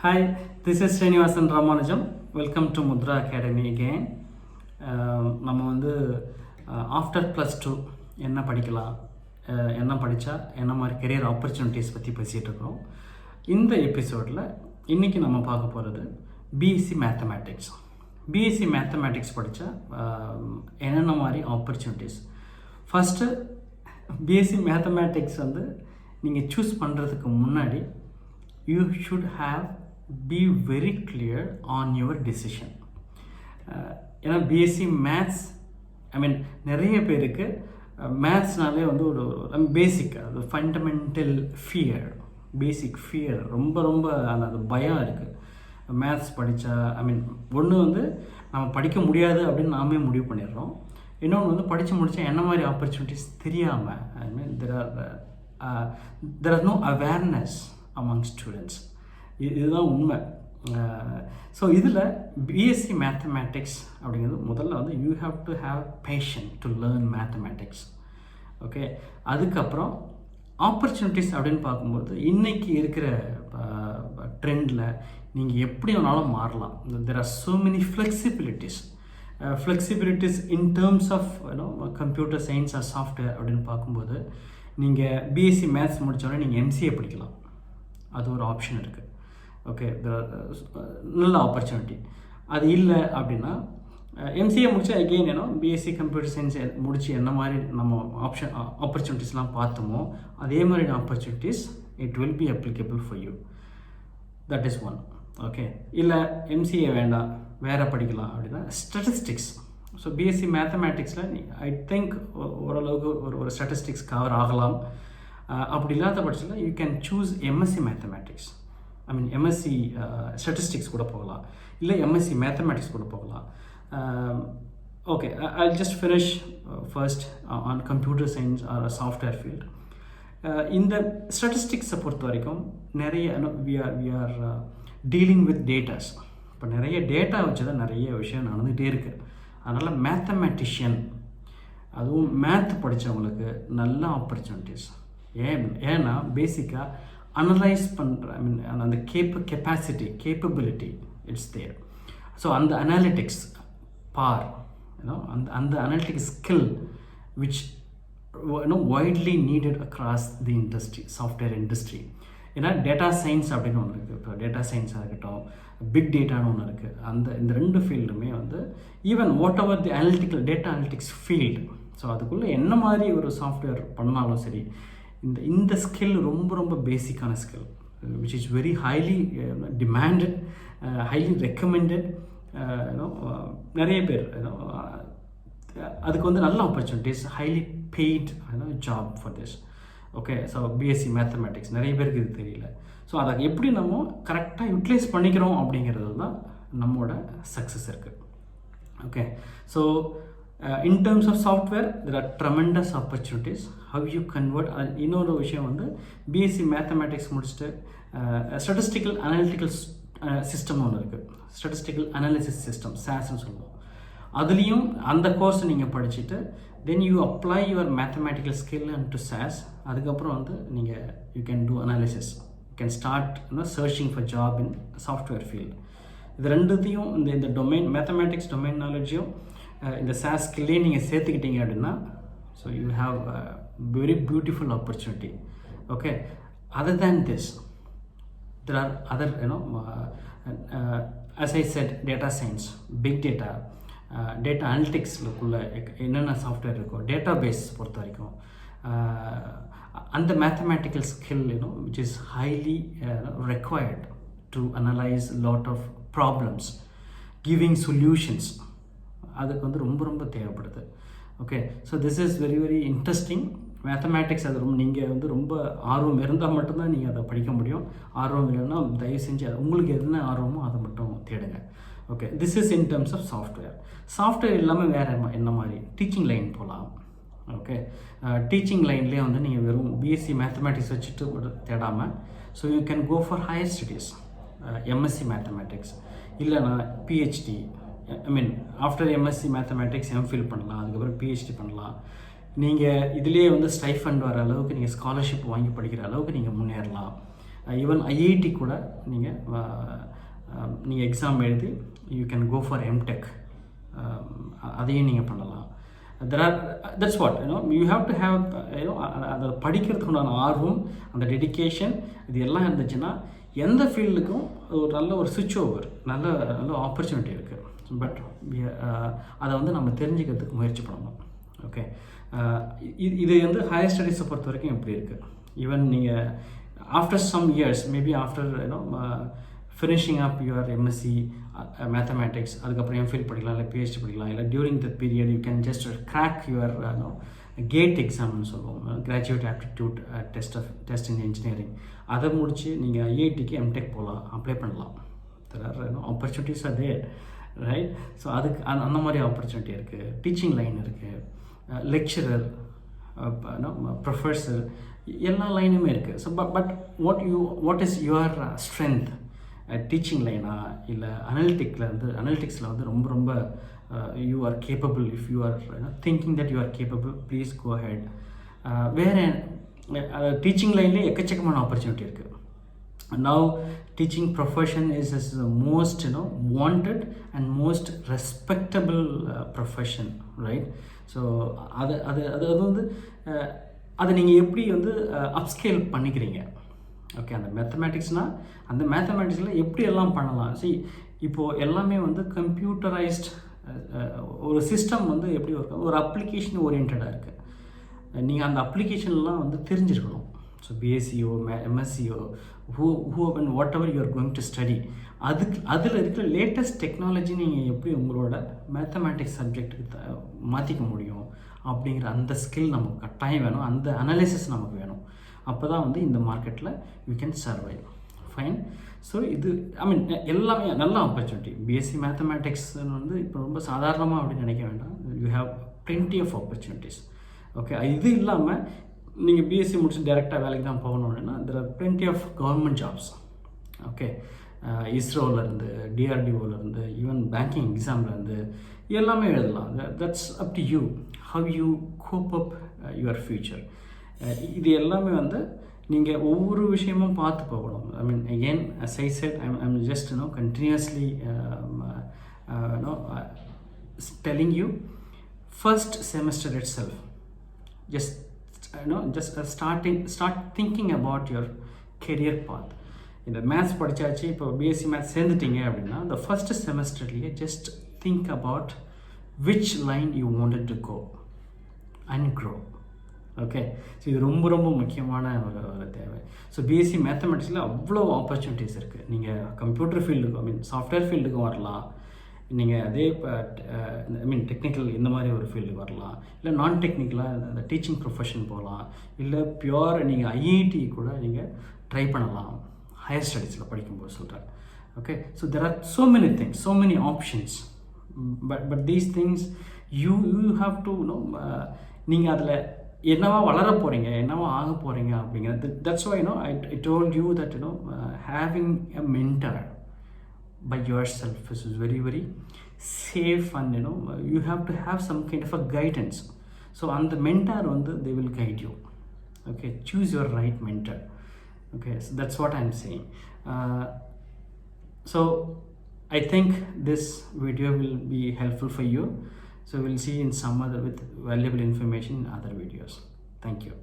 Hi, this is Srinivasan Ramanujam. Welcome to Mudra Academy again. நம்ம வந்து after +2 என்ன படிக்கலாம், என்ன படித்தா என்ன மாதிரி கெரியர் ஆப்பர்ச்சுனிட்டிஸ் பற்றி பேசிகிட்டு இருக்கிறோம். இந்த எபிசோடில் இன்றைக்கி நம்ம பார்க்க போகிறது பிஎஸ்சி மேத்தமேட்டிக்ஸ். பிஎஸ்சி மேத்தமேட்டிக்ஸ் படித்தா என்னென்ன மாதிரி ஆப்பர்ச்சுனிட்டிஸ். ஃபஸ்ட்டு பிஎஸ்சி மேத்தமேட்டிக்ஸ் வந்து நீங்கள் சூஸ் பண்ணுறதுக்கு முன்னாடி you should have be very clear on your decision. ஏன்னா பிஎஸ்சி மேத்ஸ் நிறைய பேருக்கு மேத்ஸ்னாலே வந்து ஒரு பேசிக் அது ஃபண்டமெண்டல் பேசிக் ஃபியர் ரொம்ப அந்த பயம் இருக்குது. மேத்ஸ் படித்தா ஒன்று வந்து நம்ம படிக்க முடியாது அப்படின்னு நாமே முடிவு பண்ணிடுறோம். இன்னொன்று வந்து படித்து முடித்தா என்ன மாதிரி ஆப்பர்ச்சுனிட்டிஸ் தெரியாமல் there are no awareness among students. இதுதான் உண்மை. ஸோ இதில் பிஎஸ்சி மேத்தமேட்டிக்ஸ் அப்படிங்கிறது முதல்ல வந்து you have to have passion to learn mathematics. Okay, அதுக்கப்புறம் ஆப்பர்ச்சுனிட்டிஸ் அப்படின்னு பார்க்கும்போது இன்றைக்கி இருக்கிற ட்ரெண்டில் நீங்கள் எப்படி வேணாலும் மாறலாம். There are so many flexibilities in terms of computer science or software அப்படின்னு பார்க்கும்போது நீங்கள் பிஎஸ்சி மேத்ஸ் முடித்தோடனே நீங்கள் எம்சிஏ படிக்கலாம். அது ஒரு ஆப்ஷன் இருக்குது. ஓகே, நல்ல ஆப்பர்ச்சுனிட்டி. அது இல்லை அப்படின்னா எம்சிஏ முடித்தா அகெயின் பிஎஸ்சி கம்ப்யூட்டர் சயின்ஸ் முடித்து என்ன மாதிரி நம்ம ஆப்பர்ச்சுனிட்டிஸ்லாம் பார்த்தோமோ அதே மாதிரி opportunities it will be applicable for you. That is one. Okay, இல்லை எம்சிஏ வேண்டாம் வேறு படிக்கலாம் அப்படின்னா ஸ்டாட்டிஸ்டிக்ஸ். ஸோ பிஎஸ்சி மேத்தமேட்டிக்ஸில் ஐ திங்க் ஓரளவுக்கு ஒரு ஸ்டாட்டிஸ்டிக்ஸ் கவர் ஆகலாம். அப்படி இல்லாத பட்சத்தில் you can choose MSc mathematics. MSc statistics கூட போகலாம், இல்லை எம்எஸ்சி மேத்தமேட்டிக்ஸ் கூட போகலாம். Okay, I just finish first on computer science or software field. இந்த ஸ்டாட்டிஸ்டிக்ஸை பொறுத்த வரைக்கும் நிறைய we are dealing with datas. இப்போ நிறைய டேட்டா வச்சு தான் நிறைய விஷயம் நடந்துகிட்டே இருக்குது. அதனால் மேத்தமேட்டிஷியன், அதுவும் மேத் படித்தவங்களுக்கு நல்ல ஆப்பர்ச்சுனிட்டிஸ். ஏன்னா பேசிக்காக அனலைஸ் பண்ணுற அந்த கேப்பபிலிட்டி இட்ஸ் தேர். ஸோ அந்த அனாலிட்டிக்ஸ் அந்த analytics skill which widely needed across the industry, software industry. ஏன்னா டேட்டா சயின்ஸ் அப்படின்னு ஒன்று இருக்குது. இப்போ டேட்டா சயின்ஸாக இருக்கட்டும், பிக் டேட்டான்னு ஒன்று இருக்குது. இந்த ரெண்டு ஃபீல்டுமே வந்து even what ever the data analytics field. So அதுக்குள்ளே என்ன மாதிரி ஒரு சாஃப்ட்வேர் பண்ணாலும் சரி, இந்த ஸ்கில் ரொம்ப பேசிக்கான skill which is very highly demanded, highly recommended. நிறைய பேர் அதுக்கு வந்து நல்ல opportunities, highly paid job for this. Okay, so BSc mathematics நிறைய பேருக்கு இது தெரியல. ஸோ அதை எப்படி நம்ம கரெக்டாக யூட்டிலைஸ் பண்ணிக்கிறோம் அப்படிங்கிறது தான் நம்மளோட சக்ஸஸ் இருக்குது. Okay, so in terms of software there are tremendous opportunities. How you convert இன்னொரு விஷயம் வந்து பிஎஸ்சி மேத்தமேட்டிக்ஸ் முடிச்சுட்டு ஸ்டாட்டிஸ்டிக்கல் அனாலிட்டிக்கல் சிஸ்டம் ஒன்று இருக்குது. ஸ்டாட்டிஸ்டிக்கல் அனாலிசிஸ் சிஸ்டம், சாஸ்ன்னு சொல்லுவோம். அதுலேயும் அந்த கோர்ஸ் நீங்கள் படிச்சுட்டு then you apply your mathematical skill and to sauce. அதுக்கப்புறம் வந்து நீங்கள் you can do analysis, you can start searching for job in software field. இது ரெண்டுத்தையும் இந்த டொமைன் மேத்தமேட்டிக்ஸ் டொமைன் நாலேஜையும் இந்த சாஸ் ஸ்கில்லே நீங்கள் சேர்த்துக்கிட்டீங்க அப்படின்னா so you have very beautiful opportunity. Okay, other than this there are other as I said data science, big data, data அனலிட்டிக்ஸ்க்குள்ள என்னென்ன software இருக்கோ, டேட்டா பேஸ் பொறுத்த வரைக்கும் அந்த mathematical skill which is highly required to analyze a lot of problems, giving solutions. அதுக்கு வந்து ரொம்ப தேவைப்படுது. Okay, so this is very interesting. Mathematics அது நீங்கள் வந்து ரொம்ப ஆர்வம் இருந்தால் மட்டும்தான் நீங்கள் அதை படிக்க முடியும். ஆர்வம் இல்லைன்னா தயவு செஞ்சு உங்களுக்கு என்ன ஆர்வமோ அதை மட்டும் தேடுங்க. Okay, this is in terms of software இல்லாமல் வேறு என்ன மாதிரி டீச்சிங் லைன் போகலாம். ஓகே, டீச்சிங் லைன்லேயே வந்து நீங்கள் வெறும் பிஎஸ்சி மேத்தமேட்டிக்ஸ் வச்சுட்டு தேடாமல் so you can go for higher studies, MSc mathematics, இல்லைனா PhD. After MSc mathematics MPhil பண்ணலாம், அதுக்கப்புறம் பிஹெச்டி பண்ணலாம். நீங்கள் இதிலே வந்து ஸ்டைஃபண்ட் வர அளவுக்கு நீங்கள் ஸ்காலர்ஷிப் வாங்கி படிக்கிற அளவுக்கு நீங்கள் முன்னேறலாம். ஈவன் ஐஐடி கூட நீங்கள் எக்ஸாம் எழுதி you can go for MTech, அதையும் நீங்கள் பண்ணலாம். That's what you have to have அதை படிக்கிறதுக்கு உண்டான ஆர்வம், அந்த டெடிக்கேஷன், இது எல்லாம் இருந்துச்சுன்னா எந்த ஃபீல்டுக்கும் ஒரு நல்ல ஒரு சுவிட்ச் ஓவர், நல்ல நல்ல ஆப்பர்ச்சுனிட்டி இருக்குது. பட் அதை வந்து நம்ம தெரிஞ்சுக்கிறதுக்கு முயற்சி பண்ணணும். ஓகே, இது வந்து ஹையர் ஸ்டடீஸை பொறுத்த வரைக்கும் எப்படி இருக்குது, ஈவன் நீங்கள் after some years, maybe after finishing up your MSc mathematics, அதுக்கப்புறம் எம்ஃபில் படிக்கலாம், இல்லை பிஹெச்டி படிக்கலாம், இல்லை during the period you can just crack your GATE எக்ஸாம்னு சொல்லுவோம், graduate aptitude test in engineering. அதை முடித்து நீங்கள் ஐஐடிக்கு எம்டெக் போகலாம், அப்ளை பண்ணலாம். There are opportunities are there, right? So அதுக்கு அந்த மாதிரி ஆப்பர்ச்சுனிட்டி இருக்குது. டீச்சிங் லைன் இருக்குது, லெக்சரர், ப்ரொஃபஸர், எல்லா லைனுமே இருக்குது. So but what is your strength? Teaching லைனா இல்லை அனலிட்டிக்ஸில் வந்து ரொம்ப ரொம்ப you are capable. If you are thinking that you are capable, please go head. வேறு டீச்சிங் லைன்லேயே எக்கச்சக்கமான ஆப்பர்ச்சுனிட்டி இருக்குது. Now teaching profession is the most wanted and most respectable profession, right? So அது வந்து அதை நீங்கள் எப்படி வந்து அப்ஸ்கேல் பண்ணிக்கிறீங்க? ஓகே, அந்த மேத்தமேட்டிக்ஸ்னால் அந்த மேத்தமேட்டிக்ஸில் எப்படி எல்லாம் பண்ணலாம்? இப்போது எல்லாமே வந்து கம்ப்யூட்டரைஸ்ட் ஒரு சிஸ்டம் வந்து எப்படி இருக்கும், ஒரு அப்ளிகேஷன் ஓரியன்டாக இருக்குது. நீங்கள் அந்த அப்ளிகேஷன்லாம் வந்து தெரிஞ்சிருக்கணும். ஸோ பிஎஸ்சியோ எம்எஸ்சியோ and whatever you are going to study, அதில் இருக்கிற லேட்டஸ்ட் டெக்னாலஜி நீங்கள் எப்படி உங்களோட மேத்தமேட்டிக்ஸ் சப்ஜெக்ட்டுக்கு மாற்றிக்க முடியும் அப்படிங்கிற அந்த ஸ்கில் நமக்கு கட்டாயம் வேணும், அந்த அனலைசிஸ் நமக்கு வேணும். அப்போ தான் வந்து இந்த மார்க்கெட்டில் you can survive. Fine. So இது எல்லாமே நல்ல ஆப்பர்ச்சுனிட்டி. பிஎஸ்சி மேத்தமேட்டிக்ஸ்ன்னு வந்து இப்போ ரொம்ப சாதாரணமாக அப்படின்னு நினைக்க வேண்டாம். You have plenty of opportunities. Okay, இது இல்லாமல் நீங்கள் பிஎஸ்சி முடிச்சு டேரெக்டாக வேலைக்கு தான் போகணும் அப்படின்னா there are plenty of government jobs. Okay, இஸ்ரோலேருந்து, டிஆர்டிஓலேருந்து, ஈவன் பேங்கிங் எக்ஸாம்லேருந்து எல்லாமே எழுதலாம். That's up to you, how you cope up your future. இது எல்லாமே வந்து நீங்கள் ஒவ்வொரு விஷயமும் பார்த்து போகணும். Again as I said, I'm just continuously telling you, first semester itself, just start thinking about your career path. இந்த மேத்ஸ் படித்தாச்சு, இப்போ பிஎஸ்சி மேத்ஸ் சேர்ந்துட்டீங்க அப்படின்னா the first செமஸ்டர்லேயே just think about which line you wanted to go and grow. Okay, so இது ரொம்ப ரொம்ப முக்கியமான ஒரு தேவை. So BSc மேத்தமெட்டிக்ஸில் அவ்வளோ ஆப்பர்ச்சுனிட்டிஸ் இருக்குது. நீங்கள் கம்ப்யூட்டர் ஃபீல்டுக்கு சாஃப்ட்வேர் ஃபீல்டுக்கும் வரலாம், நீங்கள் அதே டெக்னிக்கல் இந்த மாதிரி ஒரு ஃபீல்டுக்கு வரலாம், இல்லை நான் டெக்னிக்கலாக இந்த டீச்சிங் ப்ரொஃபஷன் போகலாம், இல்லை பியூர் நீங்கள் ஐஐடி கூட நீங்கள் ட்ரை பண்ணலாம் ஹையர் ஸ்டடீஸில் படிக்கும்போது சொல்கிறேன். Okay, so there are so many options, but these things you have to நீங்கள் அதில் என்னவா வளர போகிறீங்க, என்னவா ஆக போகிறீங்க அப்படிங்கிறது. That's why I told you that having a mentor by yourself is very very safe, and you have to have some kind of a guidance. So on the mentor வந்து they will guide you. Okay, choose your right mentor. Okay, so that's what I'm saying. So I think this video will be helpful for you. So we'll see in some other with valuable information in other videos. Thank you.